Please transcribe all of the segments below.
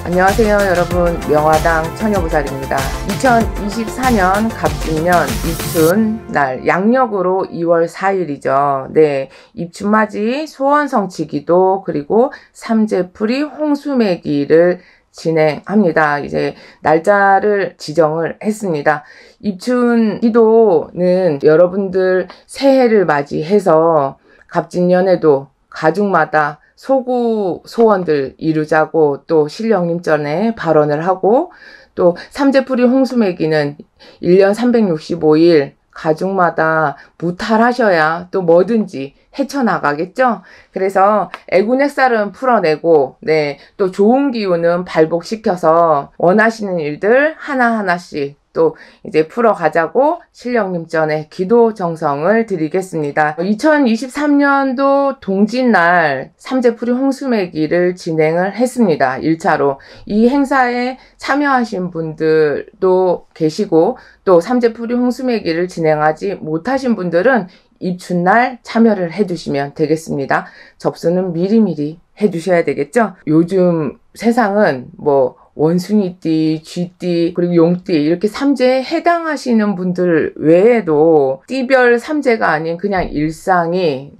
안녕하세요 여러분, 명화당 처녀보살입니다. 2024년 갑진년 입춘날 양력으로 2월 4일이죠. 네, 입춘맞이 소원성취기도 그리고 삼재풀이 홍수매기를 진행합니다. 이제 날짜를 지정을 했습니다. 입춘 기도는 여러분들 새해를 맞이해서 갑진년에도 가족마다 소구 소원들 이루자고 또 신령님 전에 발언을 하고, 또 삼재풀이 홍수매기는 1년 365일 가족마다 무탈하셔야 또 뭐든지 헤쳐나가겠죠. 그래서 애군액살은 풀어내고, 네, 또 좋은 기운은 발복시켜서 원하시는 일들 하나하나씩 또 이제 풀어가자고 신령님 전에 기도 정성을 드리겠습니다. 2023년도 동짓날 삼재풀이 홍수매기를 진행을 했습니다. 1차로. 이 행사에 참여하신 분들도 계시고, 또 삼재풀이 홍수매기를 진행하지 못하신 분들은 입춘날 참여를 해주시면 되겠습니다. 접수는 미리미리 해주셔야 되겠죠. 요즘 세상은 뭐 원숭이띠, 쥐띠, 그리고 용띠 이렇게 삼재에 해당하시는 분들 외에도 띠별 삼재가 아닌 그냥 일상이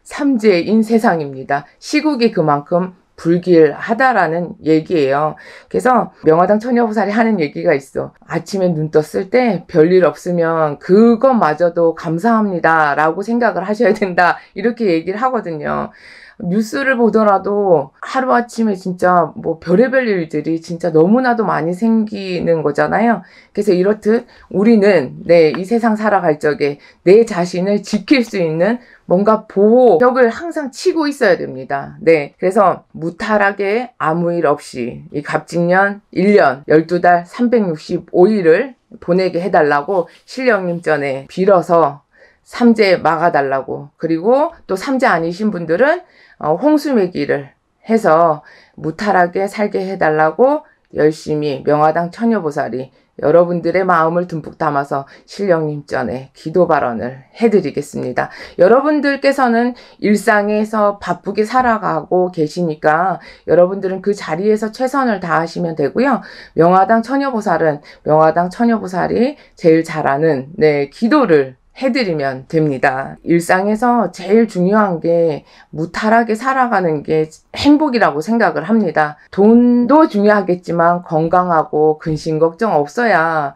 삼재인 세상입니다. 시국이 그만큼 불길하다라는 얘기예요. 그래서 명화당 처녀보살이 하는 얘기가 있어. 아침에 눈 떴을 때 별일 없으면 그것마저도 감사합니다 라고 생각을 하셔야 된다, 이렇게 얘기를 하거든요. 뉴스를 보더라도 하루아침에 진짜 뭐 별의별 일들이 진짜 너무나도 많이 생기는 거잖아요. 그래서 이렇듯 우리는 이 세상 살아갈 적에 내 자신을 지킬 수 있는 뭔가 보호벽을 항상 치고 있어야 됩니다. 그래서 무탈하게 아무 일 없이 이 갑진년 1년 12달 365일을 보내게 해달라고 신령님 전에 빌어서 삼재 막아달라고, 그리고 또 삼재 아니신 분들은 홍수매기를 해서 무탈하게 살게 해달라고 열심히 명화당 처녀보살이 여러분들의 마음을 듬뿍 담아서 신령님 전에 기도 발언을 해드리겠습니다. 여러분들께서는 일상에서 바쁘게 살아가고 계시니까 여러분들은 그 자리에서 최선을 다하시면 되고요. 명화당 처녀보살은 명화당 처녀보살이 제일 잘하는 기도를 해드리면 됩니다. 일상에서 제일 중요한 게 무탈하게 살아가는 게 행복이라고 생각을 합니다. 돈도 중요하겠지만 건강하고 근심 걱정 없어야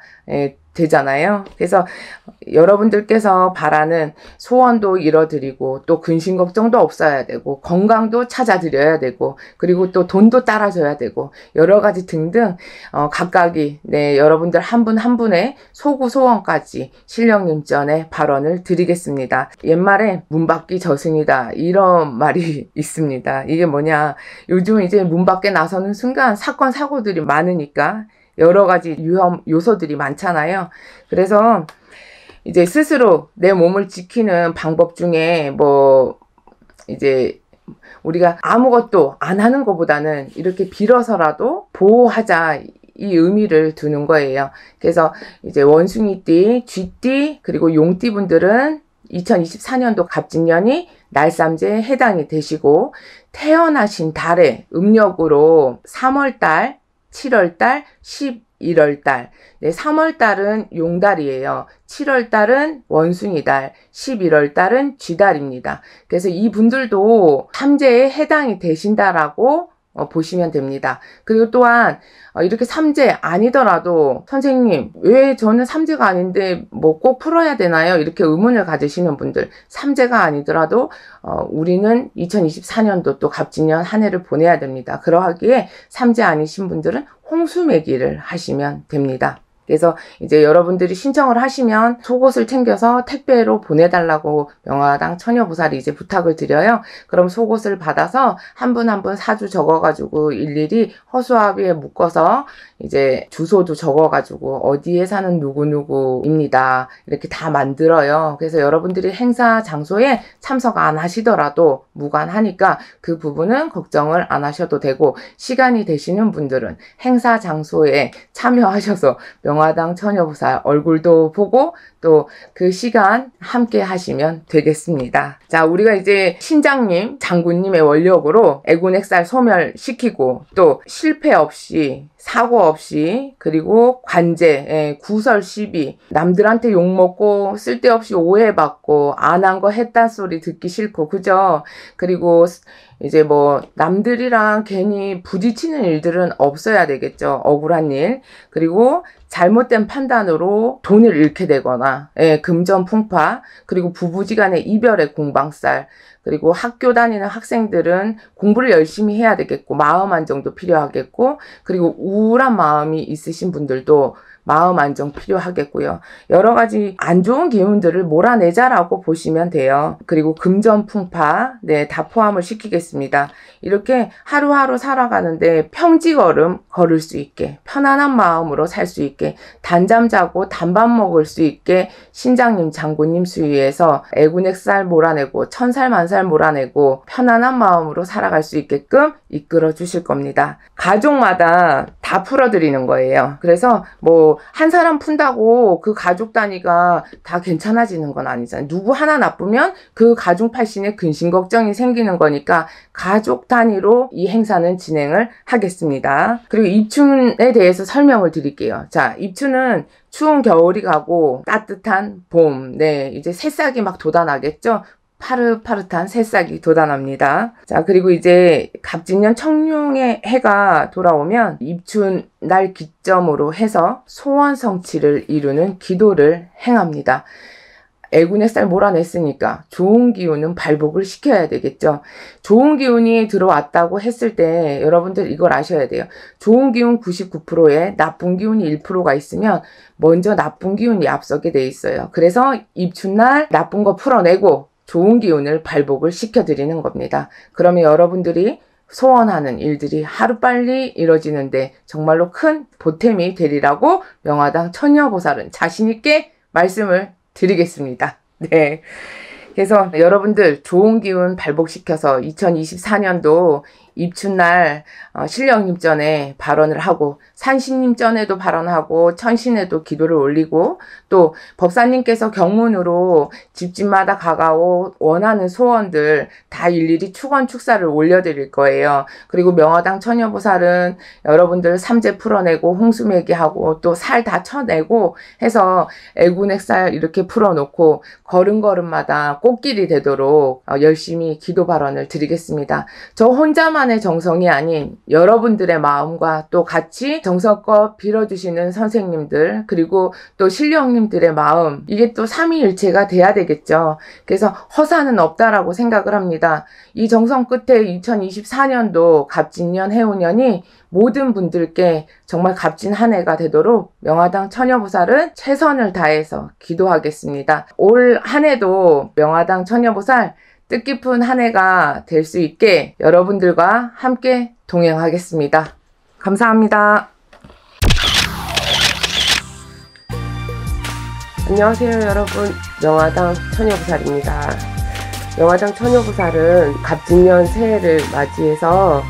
되잖아요. 그래서 여러분들께서 바라는 소원도 이뤄드리고, 또 근심 걱정도 없어야 되고, 건강도 찾아드려야 되고, 그리고 또 돈도 따라줘야 되고, 여러 가지 등등 각각이 여러분들 한 분 한 분의 소구 소원까지 신령님 전에 발언을 드리겠습니다. 옛말에 문 밖이 저승이다, 이런 말이 있습니다. 이게 뭐냐, 요즘 이제 문 밖에 나서는 순간 사건 사고들이 많으니까 여러 가지 위험 요소들이 많잖아요. 그래서 이제 스스로 내 몸을 지키는 방법 중에 뭐 이제 우리가 아무것도 안 하는 것보다는 이렇게 빌어서라도 보호하자, 이 의미를 두는 거예요. 그래서 이제 원숭이띠, 쥐띠, 그리고 용띠 분들은 2024년도 갑진년이 날삼재에 해당이 되시고, 태어나신 달의 음력으로 3월달, 7월달, 11월달. 3월달은 용달이에요. 7월달은 원숭이달, 11월달은 쥐달입니다. 그래서 이 분들도 삼재에 해당이 되신다라고 보시면 됩니다. 그리고 또한 이렇게 삼재 아니더라도 선생님 왜 저는 삼재가 아닌데 뭐 꼭 풀어야 되나요? 이렇게 의문을 가지시는 분들, 삼재가 아니더라도 우리는 2024년도 또 갑진년 한 해를 보내야 됩니다. 그러하기에 삼재 아니신 분들은 홍수매기를 하시면 됩니다. 그래서 이제 여러분들이 신청을 하시면 속옷을 챙겨서 택배로 보내달라고 명화당 처녀보살이 이제 부탁을 드려요. 그럼 속옷을 받아서 한 분 한 분 사주 적어가지고 일일이 허수아비에 묶어서 이제 주소도 적어가지고 어디에 사는 누구누구입니다, 이렇게 다 만들어요. 그래서 여러분들이 행사 장소에 참석 안 하시더라도 무관하니까 그 부분은 걱정을 안 하셔도 되고, 시간이 되시는 분들은 행사 장소에 참여하셔서 명화당 처녀보살 얼굴도 보고 또 그 시간 함께 하시면 되겠습니다. 자, 우리가 이제 신장님, 장군님의 원력으로 애군액살 소멸시키고 또 실패 없이 사고 없이 그리고 관제, 구설 시비, 남들한테 욕먹고 쓸데없이 오해받고 안 한 거 했단 소리 듣기 싫고 그죠? 그리고 이제 뭐 남들이랑 괜히 부딪히는 일들은 없어야 되겠죠. 억울한 일. 그리고 잘못된 판단으로 돈을 잃게 되거나 금전풍파, 그리고 부부지간의 이별의 공방살, 그리고 학교 다니는 학생들은 공부를 열심히 해야 되겠고 마음 안정도 필요하겠고, 그리고 우울한 마음이 있으신 분들도 마음 안정 필요하겠고요. 여러 가지 안 좋은 기운들을 몰아내자라고 보시면 돼요. 그리고 금전풍파, 다 포함을 시키겠습니다. 이렇게 하루하루 살아가는데 평지걸음 걸을 수 있게, 편안한 마음으로 살 수 있게, 단잠 자고 단밥 먹을 수 있게 신장님, 장군님 수위에서 애군액살 몰아내고 천살 만살 몰아내고 편안한 마음으로 살아갈 수 있게끔 이끌어 주실 겁니다. 가족마다 다 풀어드리는 거예요. 그래서 뭐 한 사람 푼다고 그 가족 단위가 다 괜찮아지는 건 아니잖아요. 누구 하나 나쁘면 그 가족 팔신에 근심 걱정이 생기는 거니까 가족 단위로 이 행사는 진행을 하겠습니다. 그리고 입춘에 대해서 설명을 드릴게요. 자, 입춘은 추운 겨울이 가고 따뜻한 봄, 이제 새싹이 막 돋아나겠죠. 파릇파릇한 새싹이 돋아납니다. 자, 그리고 이제 갑진년 청룡의 해가 돌아오면 입춘 날 기점으로 해서 소원 성취를 이루는 기도를 행합니다. 애군액살 몰아냈으니까 좋은 기운은 발복을 시켜야 되겠죠. 좋은 기운이 들어왔다고 했을 때 여러분들 이걸 아셔야 돼요. 좋은 기운 99%에 나쁜 기운이 1%가 있으면 먼저 나쁜 기운이 앞서게 돼 있어요. 그래서 입춘날 나쁜 거 풀어내고 좋은 기운을 발복을 시켜드리는 겁니다. 그러면 여러분들이 소원하는 일들이 하루빨리 이뤄지는데 정말로 큰 보탬이 되리라고 명화당 처녀보살은 자신있게 말씀을 드리겠습니다. 네. 그래서 여러분들 좋은 기운 발복시켜서 2024년도 입춘날 신령님 전에 발언을 하고 산신님 전에도 발언하고 천신에도 기도를 올리고 또 법사님께서 경문으로 집집마다 가가오 원하는 소원들 다 일일이 축원축사를 올려드릴 거예요. 그리고 명화당 처녀보살은 여러분들 삼재 풀어내고 홍수매기하고 또 살 다 쳐내고 해서 애군액살 이렇게 풀어놓고 걸음걸음마다 꽃길이 되도록 열심히 기도 발언을 드리겠습니다. 저 혼자만의 정성이 아닌 여러분들의 마음과 또 같이 정성껏 빌어주시는 선생님들 그리고 또 신령님들의 마음, 이게 또 삼위일체가 돼야 되겠죠. 그래서 허사는 없다라고 생각을 합니다. 이 정성 끝에 2024년도 갑진년 해운년이 모든 분들께 정말 값진 한 해가 되도록 명화당 처녀보살은 최선을 다해서 기도하겠습니다. 올 한 해도 명화당 처녀보살 뜻깊은 한 해가 될 수 있게 여러분들과 함께 동행하겠습니다. 감사합니다. 안녕하세요 여러분, 명화당 처녀보살입니다. 명화당 처녀보살은 갑진년 새해를 맞이해서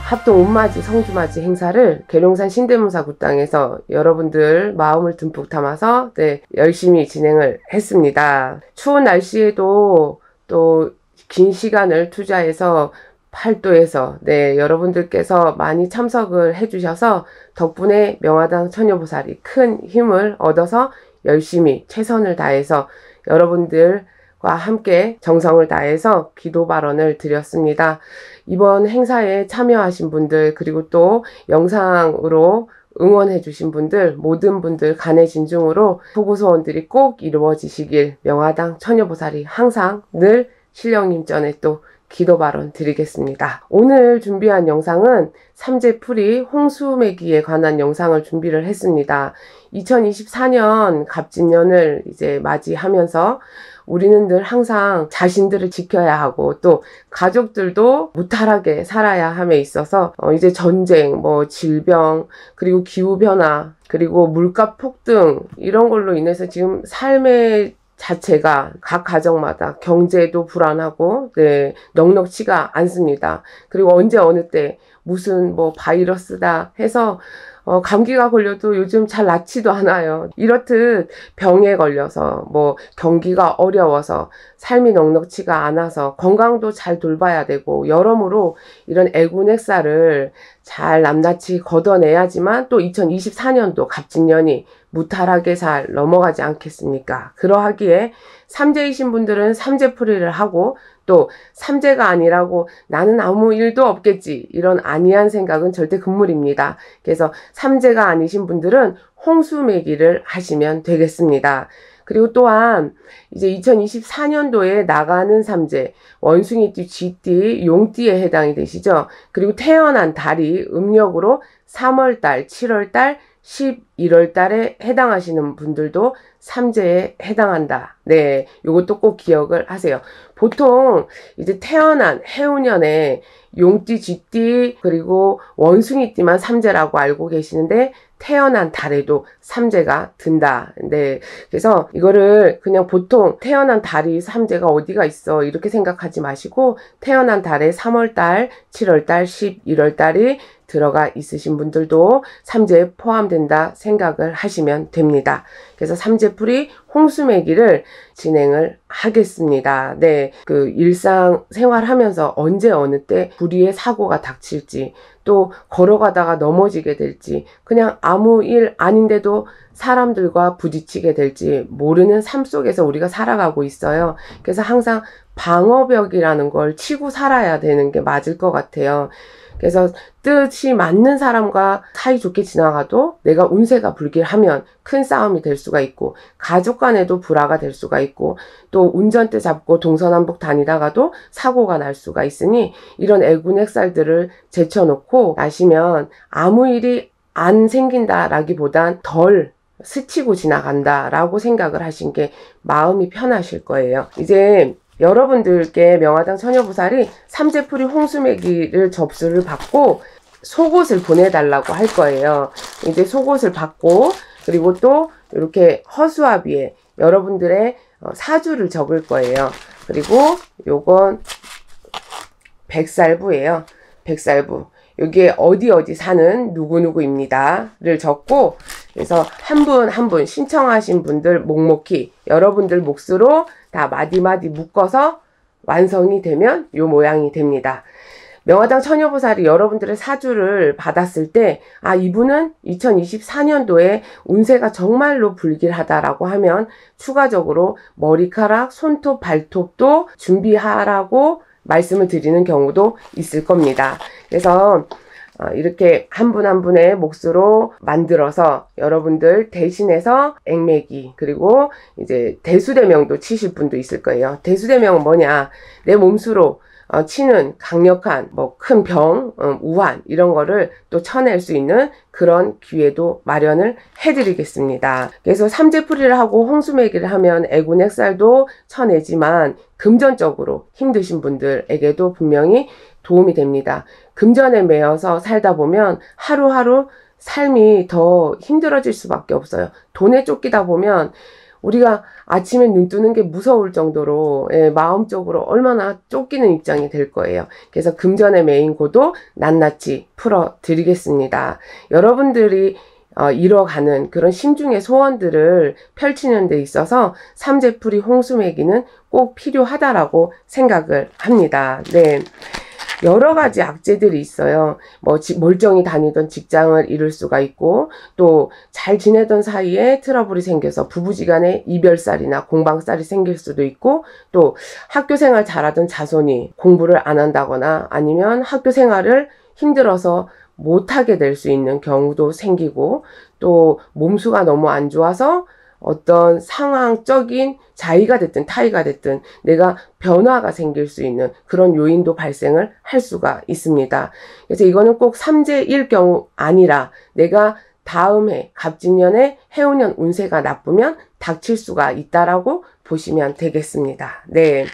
합동 온맞이 성주맞이 행사를 계룡산 신대문사 굿당에서 여러분들 마음을 듬뿍 담아서 열심히 진행을 했습니다. 추운 날씨에도 또 긴 시간을 투자해서 팔도에서 여러분들께서 많이 참석을 해주셔서 덕분에 명화당 처녀보살이 큰 힘을 얻어서 열심히 최선을 다해서 여러분들과 함께 정성을 다해서 기도 발언을 드렸습니다. 이번 행사에 참여하신 분들 그리고 또 영상으로 응원해 주신 분들 모든 분들 간의 진중으로 소구소원들이 꼭 이루어지시길 명화당 처녀보살이 항상 늘 신령님 전에 또 기도 발언 드리겠습니다. 오늘 준비한 영상은 삼재풀이 홍수매기에 관한 영상을 준비를 했습니다. 2024년 갑진년을 이제 맞이하면서 우리는 늘 항상 자신들을 지켜야 하고 또 가족들도 무탈하게 살아야 함에 있어서 이제 전쟁, 질병, 그리고 기후변화, 그리고 물가 폭등 이런 걸로 인해서 지금 삶의 자체가 각 가정마다 경제도 불안하고, 네, 넉넉치가 않습니다. 그리고 언제 어느 때 무슨 뭐 바이러스다 해서 감기가 걸려도 요즘 잘 낫지도 않아요. 이렇듯 병에 걸려서 뭐 경기가 어려워서 삶이 넉넉치가 않아서 건강도 잘 돌봐야 되고, 여러모로 이런 애군액살을 잘 낱낱이 걷어내야지만 또 2024년도 갑진년이 무탈하게 잘 넘어가지 않겠습니까? 그러하기에 삼재이신 분들은 삼재풀이를 하고, 또 삼재가 아니라고 나는 아무 일도 없겠지, 이런 안이한 생각은 절대 금물입니다. 그래서 삼재가 아니신 분들은 홍수매기를 하시면 되겠습니다. 그리고 또한 이제 2024년도에 나가는 삼재, 원숭이띠, 쥐띠, 용띠에 해당이 되시죠. 그리고 태어난 달이 음력으로 3월달, 7월달, 11월달에 해당하시는 분들도 삼재에 해당한다. 네, 요것도 꼭 기억을 하세요. 보통 이제 태어난 해운년에 용띠, 쥐띠, 그리고 원숭이띠만 삼재라고 알고 계시는데, 태어난 달에도 삼재가 든다. 네, 그래서 이거를 그냥 보통 태어난 달이 삼재가 어디가 있어 이렇게 생각하지 마시고, 태어난 달에 3월달, 7월달, 11월달이 들어가 있으신 분들도 삼재에 포함된다 생각을 하시면 됩니다. 그래서 삼재풀이 홍수매기를 진행을 하겠습니다. 네, 그 일상생활 하면서 언제 어느 때 불의의 사고가 닥칠지, 또 걸어가다가 넘어지게 될지, 그냥 아무 일 아닌데도 사람들과 부딪히게 될지 모르는 삶 속에서 우리가 살아가고 있어요. 그래서 항상 방어벽이라는 걸 치고 살아야 되는 게 맞을 것 같아요. 그래서 뜻이 맞는 사람과 사이좋게 지나가도 내가 운세가 불길하면 큰 싸움이 될 수가 있고, 가족 간에도 불화가 될 수가 있고, 또 운전대 잡고 동서남북 다니다가도 사고가 날 수가 있으니, 이런 애군액살들을 제쳐놓고 나시면 아무 일이 안 생긴다라기보단 덜 스치고 지나간다라고 생각을 하신 게 마음이 편하실 거예요. 이제 여러분들께 명화당 처녀부살이 삼재풀이 홍수매기를 접수를 받고 속옷을 보내달라고 할 거예요. 이제 속옷을 받고, 그리고 또 이렇게 허수아비에 여러분들의 사주를 적을 거예요. 그리고 요건 백살부예요. 백살부. 여기에 어디 사는 누구누구입니다를 적고, 그래서 한 분 한 분 신청하신 분들 묵묵히 여러분들 몫으로 다 마디마디 묶어서 완성이 되면 요 모양이 됩니다. 명화당 처녀부살이 여러분들의 사주를 받았을 때, 아, 이분은 2024년도에 운세가 정말로 불길하다라고 하면 추가적으로 머리카락, 손톱, 발톱도 준비하라고 말씀을 드리는 경우도 있을 겁니다. 그래서 이렇게 한 분 한 분의 몫으로 만들어서 여러분들 대신해서 액매기, 그리고 이제 대수대명도 치실 분도 있을 거예요. 대수대명은 뭐냐? 내 몸수로 치는 강력한 뭐 큰 병, 우환 이런 거를 또 쳐낼 수 있는 그런 기회도 마련을 해드리겠습니다. 그래서 삼재풀이를 하고 홍수매기를 하면 애군액살도 쳐내지만 금전적으로 힘드신 분들에게도 분명히 도움이 됩니다. 금전에 매여서 살다 보면 하루하루 삶이 더 힘들어질 수밖에 없어요. 돈에 쫓기다 보면 우리가 아침에 눈 뜨는 게 무서울 정도로 마음적으로 얼마나 쫓기는 입장이 될 거예요. 그래서 금전에 매인 고도 낱낱이 풀어드리겠습니다. 여러분들이 이뤄가는 그런 심중의 소원들을 펼치는 데 있어서 삼재풀이 홍수매기는 꼭 필요하다라고 생각을 합니다. 네. 여러 가지 악재들이 있어요. 뭐 멀쩡히 다니던 직장을 잃을 수가 있고, 또 잘 지내던 사이에 트러블이 생겨서 부부지간에 이별살이나 공방살이 생길 수도 있고, 또 학교생활 잘하던 자손이 공부를 안 한다거나 아니면 학교생활을 힘들어서 못하게 될 수 있는 경우도 생기고, 또 몸수가 너무 안 좋아서 어떤 상황적인 자의가 됐든 타의가 됐든 내가 변화가 생길 수 있는 그런 요인도 발생을 할 수가 있습니다. 그래서 이거는 꼭 삼재일 경우 아니라 내가 다음 해 갑진년에 해운년 운세가 나쁘면 닥칠 수가 있다라고 보시면 되겠습니다. 네.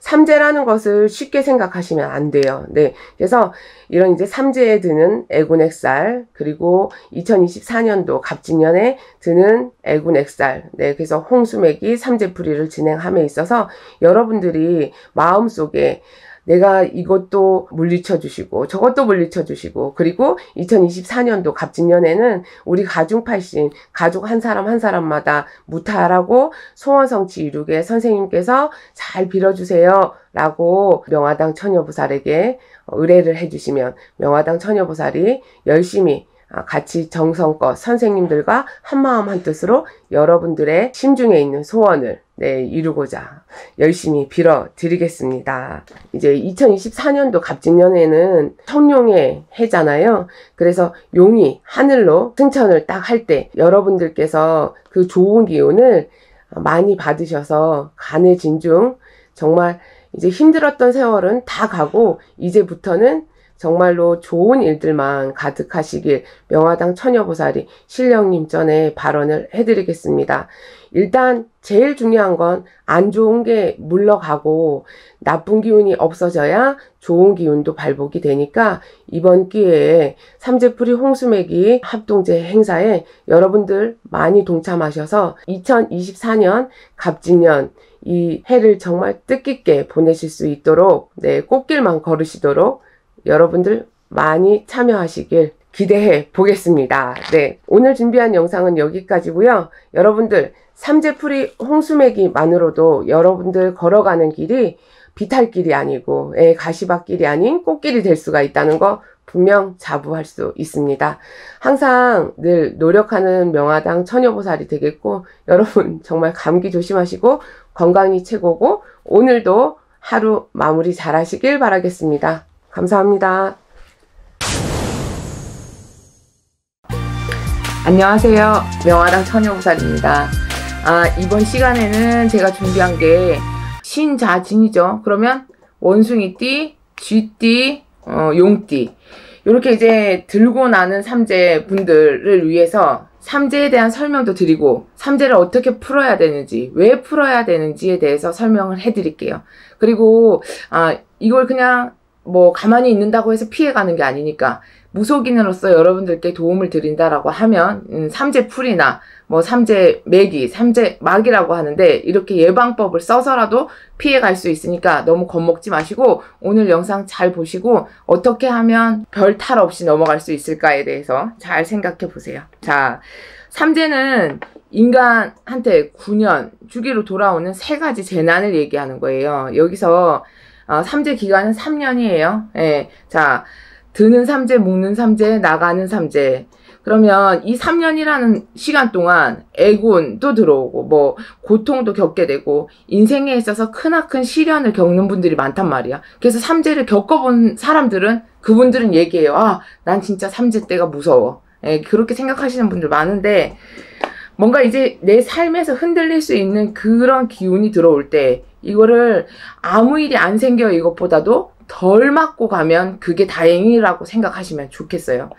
삼재라는 것을 쉽게 생각하시면 안 돼요. 네. 그래서 이런 이제 삼재에 드는 애군액살, 그리고 2024년도 갑진년에 드는 애군액살, 네. 그래서 홍수매기 삼재풀이를 진행함에 있어서 여러분들이 마음속에 내가 이것도 물리쳐 주시고 저것도 물리쳐 주시고, 그리고 2024년도 갑진년에는 우리 가중팔신 가족 한 사람 한 사람마다 무탈하고 소원성취 이루게 선생님께서 잘 빌어주세요 라고 명화당 처녀보살에게 의뢰를 해주시면 명화당 처녀보살이 열심히 같이 정성껏 선생님들과 한마음 한뜻으로 여러분들의 심중에 있는 소원을 이루고자 열심히 빌어 드리겠습니다. 이제 2024년도 갑진년에는 청룡의 해잖아요. 그래서 용이 하늘로 승천을 딱 할 때 여러분들께서 그 좋은 기운을 많이 받으셔서 간해진중 정말 이제 힘들었던 세월은 다 가고 이제부터는 정말로 좋은 일들만 가득하시길 명화당 처녀보살이 신령님 전에 발언을 해드리겠습니다. 일단 제일 중요한 건 안 좋은 게 물러가고 나쁜 기운이 없어져야 좋은 기운도 발복이 되니까 이번 기회에 삼재풀이 홍수매기 합동제 행사에 여러분들 많이 동참하셔서 2024년 갑진년 이 해를 정말 뜻깊게 보내실 수 있도록 꽃길만 걸으시도록 여러분들 많이 참여하시길 기대해 보겠습니다. 네, 오늘 준비한 영상은 여기까지고요. 여러분들 삼재풀이 홍수매기만으로도 여러분들 걸어가는 길이 비탈길이 아니고 가시밭길이 아닌 꽃길이 될 수가 있다는 거 분명 자부할 수 있습니다. 항상 늘 노력하는 명화당 처녀보살이 되겠고, 여러분 정말 감기 조심하시고 건강이 최고고 오늘도 하루 마무리 잘 하시길 바라겠습니다. 감사합니다. 안녕하세요. 명화당 처녀보살입니다. 이번 시간에는 제가 준비한 게 신자진이죠. 그러면 원숭이띠, 쥐띠, 용띠 이렇게 이제 들고 나는 삼재 분들을 위해서 삼재에 대한 설명도 드리고 삼재를 어떻게 풀어야 되는지, 왜 풀어야 되는지에 대해서 설명을 해드릴게요. 그리고 이걸 그냥 뭐 가만히 있는다고 해서 피해가는 게 아니니까 무속인으로서 여러분들께 도움을 드린다라고 하면 삼재풀이나 뭐 삼재매기, 삼재막이라고 하는데 이렇게 예방법을 써서라도 피해갈 수 있으니까 너무 겁먹지 마시고 오늘 영상 잘 보시고 어떻게 하면 별 탈 없이 넘어갈 수 있을까에 대해서 잘 생각해 보세요. 자, 삼재는 인간한테 9년 주기로 돌아오는 3가지 재난을 얘기하는 거예요. 여기서 삼재 기간은 3년이에요. 예. 자, 드는 삼재, 묵는 삼재, 나가는 삼재. 그러면 이 3년이라는 시간 동안 애군도 들어오고 뭐 고통도 겪게 되고 인생에 있어서 크나큰 시련을 겪는 분들이 많단 말이야. 그래서 삼재를 겪어본 사람들은 그분들은 얘기해요. 난 진짜 삼재 때가 무서워. 예, 그렇게 생각하시는 분들 많은데 뭔가 이제 내 삶에서 흔들릴 수 있는 그런 기운이 들어올 때 이거를 아무 일이 안 생겨 이것보다도 덜 맞고 가면 그게 다행이라고 생각하시면 좋겠어요.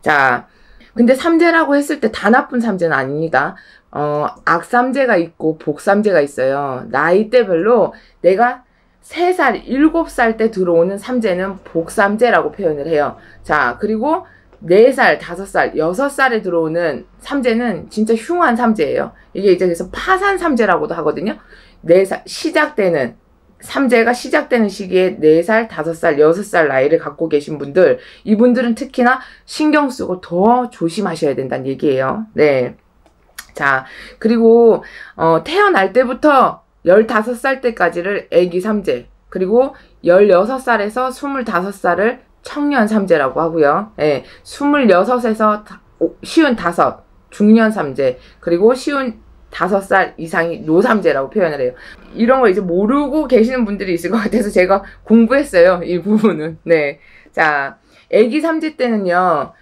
자, 근데 삼재라고 했을 때 다 나쁜 삼재는 아닙니다. 악삼재가 있고 복삼재가 있어요. 나이대별로 내가 3살, 7살 때 들어오는 삼재는 복삼재라고 표현을 해요. 자, 그리고 4살, 5살, 6살에 들어오는 삼재는 진짜 흉한 삼재예요. 이게 이제 그래서 파산 삼재라고도 하거든요. 4살, 삼재가 시작되는 시기에 4살, 5살, 6살 나이를 갖고 계신 분들, 이분들은 특히나 신경 쓰고 더 조심하셔야 된다는 얘기예요. 네. 자, 그리고 태어날 때부터 15살 때까지를 애기 삼재, 그리고 16살에서 25살을 청년 삼재라고 하고요. 예, 26에서 55 중년 삼재, 그리고 55살 이상이 노삼재라고 표현을 해요. 이런 거 이제 모르고 계시는 분들이 있을 것 같아서 제가 공부했어요. 이 부분은. 네. 자, 애기 삼재 때는요,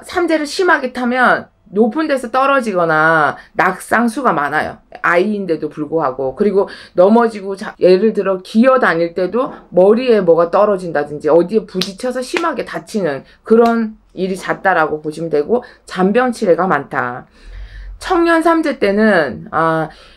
삼재를 심하게 타면 높은 데서 떨어지거나 낙상수가 많아요. 아이인데도 불구하고. 그리고 넘어지고 예를 들어 기어 다닐 때도 머리에 뭐가 떨어진다든지 어디에 부딪혀서 심하게 다치는 그런 일이 잦다라고 보시면 되고 잔병치레가 많다. 청년 삼재 때는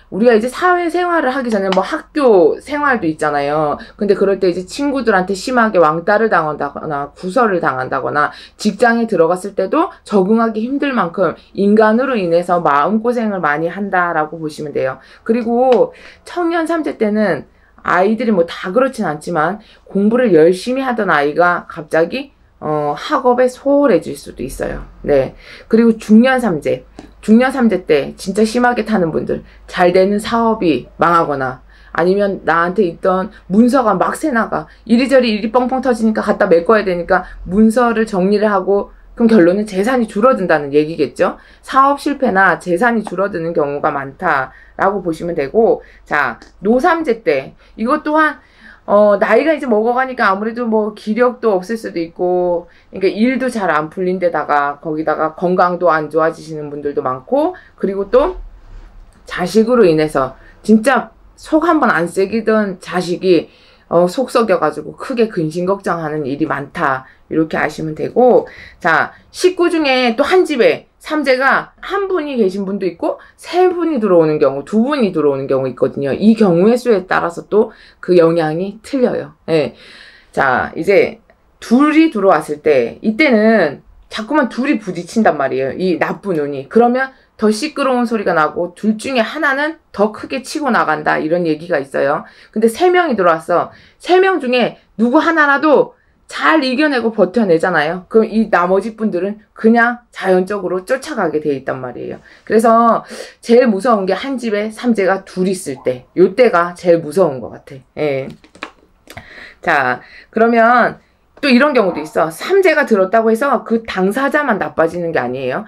우리가 이제 사회생활을 하기 전에 뭐 학교 생활도 있잖아요. 근데 그럴 때 이제 친구들한테 심하게 왕따를 당한다거나 구설을 당한다거나 직장에 들어갔을 때도 적응하기 힘들 만큼 인간으로 인해서 마음고생을 많이 한다라고 보시면 돼요. 그리고 청년 삼재 때는 아이들이 뭐 다 그렇진 않지만 공부를 열심히 하던 아이가 갑자기 학업에 소홀해질 수도 있어요. 네. 그리고 중년 삼재 때 진짜 심하게 타는 분들, 잘 되는 사업이 망하거나 아니면 나한테 있던 문서가 막 새나가, 이리저리 일이 뻥뻥 터지니까 갖다 메꿔야 되니까 문서를 정리를 하고, 그럼 결론은 재산이 줄어든다는 얘기겠죠. 사업 실패나 재산이 줄어드는 경우가 많다라고 보시면 되고, 자, 노삼재 때 이것 또한 나이가 이제 먹어가니까 아무래도 뭐 기력도 없을 수도 있고, 그러니까 일도 잘 안 풀린 데다가 거기다가 건강도 안 좋아지시는 분들도 많고, 그리고 또 자식으로 인해서 진짜 속 한번 안 새기던 자식이 속 썩여가지고 크게 근심 걱정하는 일이 많다. 이렇게 아시면 되고, 자, 식구 중에 또 한 집에 삼재가 한 분이 계신 분도 있고, 세 분이 들어오는 경우, 두 분이 들어오는 경우 있거든요. 이 경우의 수에 따라서 또 그 영향이 틀려요. 예. 자, 이제 둘이 들어왔을 때, 이때는 자꾸만 둘이 부딪힌단 말이에요. 이 나쁜 운이. 그러면 더 시끄러운 소리가 나고, 둘 중에 하나는 더 크게 치고 나간다. 이런 얘기가 있어요. 근데 3명이 들어왔어. 3명 중에 누구 하나라도 잘 이겨내고 버텨내잖아요. 그럼 이 나머지 분들은 그냥 자연적으로 쫓아가게 돼 있단 말이에요. 그래서 제일 무서운 게 한 집에 삼재가 둘 있을 때, 요때가 제일 무서운 것 같아. 예. 자, 그러면 또 이런 경우도 있어. 삼재가 들었다고 해서 그 당사자만 나빠지는 게 아니에요.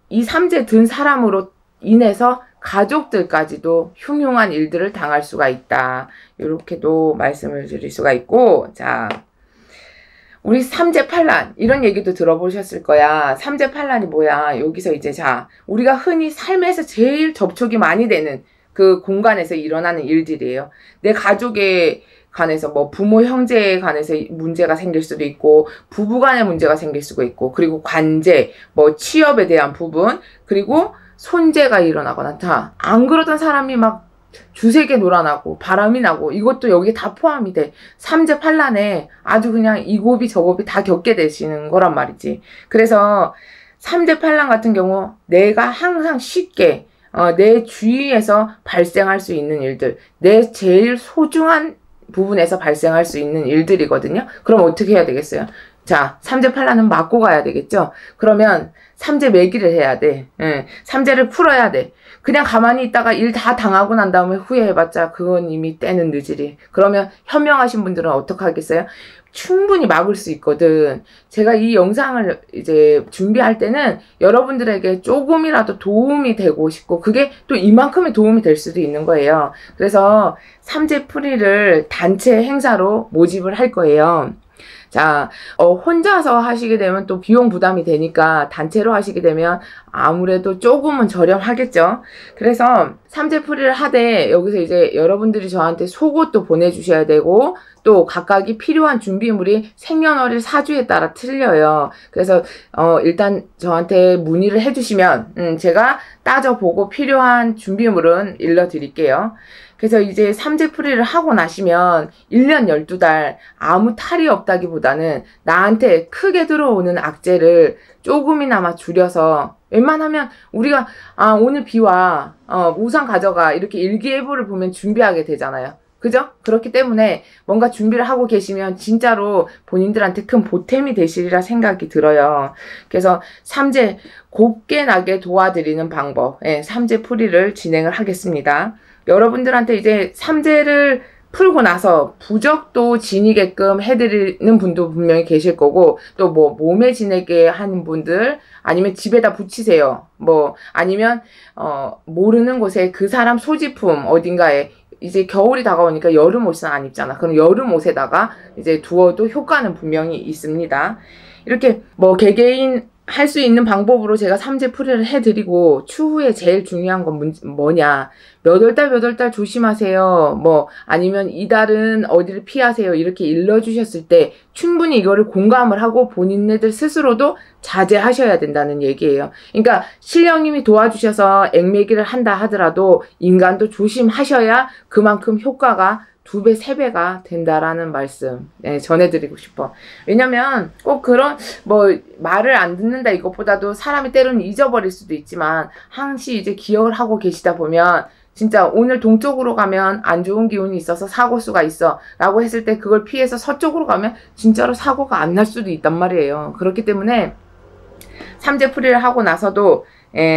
이 삼재 든 사람으로 인해서 가족들까지도 흉흉한 일들을 당할 수가 있다. 이렇게도 말씀을 드릴 수가 있고, 자, 우리 삼재팔란 이런 얘기도 들어보셨을 거야. 삼재팔란이 뭐야? 여기서 이제 자, 우리가 흔히 삶에서 제일 접촉이 많이 되는 그 공간에서 일어나는 일들이에요. 내 가족에 관해서 뭐 부모 형제에 관해서 문제가 생길 수도 있고, 부부 간의 문제가 생길 수도 있고, 그리고 관제, 뭐 취업에 대한 부분, 그리고 손재가 일어나거나, 다 안 그러던 사람이 막 주색에 놀아나고 바람이 나고, 이것도 여기에 다 포함이 돼. 삼재팔란에 아주 그냥 이곱이 저곱이 다 겪게 되시는 거란 말이지. 그래서 삼재팔란 같은 경우 내가 항상 쉽게 내 주위에서 발생할 수 있는 일들, 내 제일 소중한 부분에서 발생할 수 있는 일들이거든요. 그럼 어떻게 해야 되겠어요? 자, 삼재팔란은 맞고 가야 되겠죠? 그러면 삼재 매기를 해야 돼. 삼재를 풀어야 돼. 그냥 가만히 있다가 일 다 당하고 난 다음에 후회해봤자 그건 이미 때는 늦으리. 그러면 현명하신 분들은 어떻게 하겠어요? 충분히 막을 수 있거든. 제가 이 영상을 이제 준비할 때는 여러분들에게 조금이라도 도움이 되고 싶고, 그게 또 이만큼의 도움이 될 수도 있는 거예요. 그래서 삼재풀이를 단체 행사로 모집을 할 거예요. 자, 혼자서 하시게 되면 또 비용 부담이 되니까 단체로 하시게 되면 아무래도 조금은 저렴하겠죠. 그래서 삼재풀이를 하되 여기서 이제 여러분들이 저한테 속옷도 보내주셔야 되고, 또 각각이 필요한 준비물이 생년월일 사주에 따라 틀려요. 그래서 일단 저한테 문의를 해주시면 제가 따져보고 필요한 준비물은 일러드릴게요. 그래서 이제 삼재풀이를 하고 나시면 1년 12달 아무 탈이 없다기보다는 나한테 크게 들어오는 악재를 조금이나마 줄여서, 웬만하면 우리가 오늘 비 와, 우산 가져가, 이렇게 일기예보를 보면 준비하게 되잖아요. 그죠? 그렇기 때문에 뭔가 준비를 하고 계시면 진짜로 본인들한테 큰 보탬이 되시리라 생각이 들어요. 그래서 삼재 곱게 나게 도와드리는 방법, 삼재풀이를 진행을 하겠습니다. 여러분들한테 이제 삼재를 풀고 나서 부적도 지니게끔 해드리는 분도 분명히 계실 거고, 또 뭐 몸에 지내게 하는 분들, 아니면 집에다 붙이세요. 뭐 아니면 모르는 곳에 그 사람 소지품 어딘가에, 이제 겨울이 다가오니까 여름 옷은 안 입잖아. 그럼 여름 옷에다가 이제 두어도 효과는 분명히 있습니다. 이렇게 뭐 개개인 할 수 있는 방법으로 제가 삼재풀이를 해드리고, 추후에 제일 중요한 건 뭐냐. 몇 월 달 조심하세요. 뭐, 아니면 이달은 어디를 피하세요. 이렇게 일러주셨을 때 충분히 이거를 공감을 하고 본인네들 스스로도 자제하셔야 된다는 얘기예요. 그러니까 신령님이 도와주셔서 액매기를 한다 하더라도 인간도 조심하셔야 그만큼 효과가 2배, 3배가 된다라는 말씀, 네, 전해드리고 싶어. 왜냐면 꼭 그런 뭐 말을 안 듣는다 이것보다도 사람이 때로는 잊어버릴 수도 있지만 항시 이제 기억을 하고 계시다 보면 진짜 오늘 동쪽으로 가면 안 좋은 기운이 있어서 사고수가 있어 라고 했을 때 그걸 피해서 서쪽으로 가면 진짜로 사고가 안 날 수도 있단 말이에요. 그렇기 때문에 삼재풀이를 하고 나서도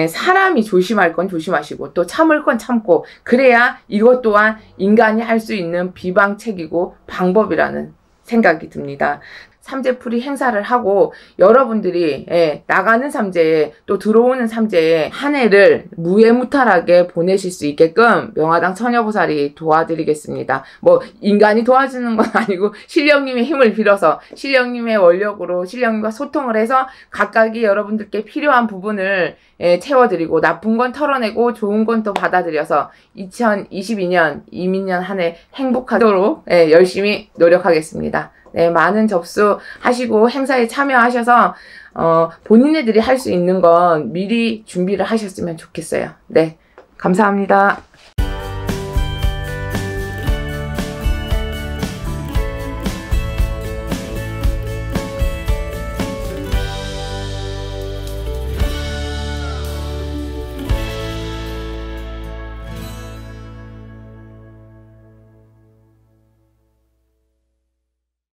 사람이 조심할 건 조심하시고 또 참을 건 참고, 그래야 이것 또한 인간이 할 수 있는 비방책이고 방법이라는 생각이 듭니다. 삼재풀이 행사를 하고 여러분들이 나가는 삼재에 또 들어오는 삼재에 한 해를 무해무탈하게 보내실 수 있게끔 명화당 처녀보살이 도와드리겠습니다. 뭐 인간이 도와주는 건 아니고 신령님의 힘을 빌어서 신령님의 원력으로 신령님과 소통을 해서 각각이 여러분들께 필요한 부분을 채워드리고 나쁜 건 털어내고 좋은 건 또 받아들여서 2022년 이민년 한 해 행복하도록 열심히 노력하겠습니다. 네, 많은 접수하시고 행사에 참여하셔서 본인네들이 할 수 있는 건 미리 준비를 하셨으면 좋겠어요. 네, 감사합니다.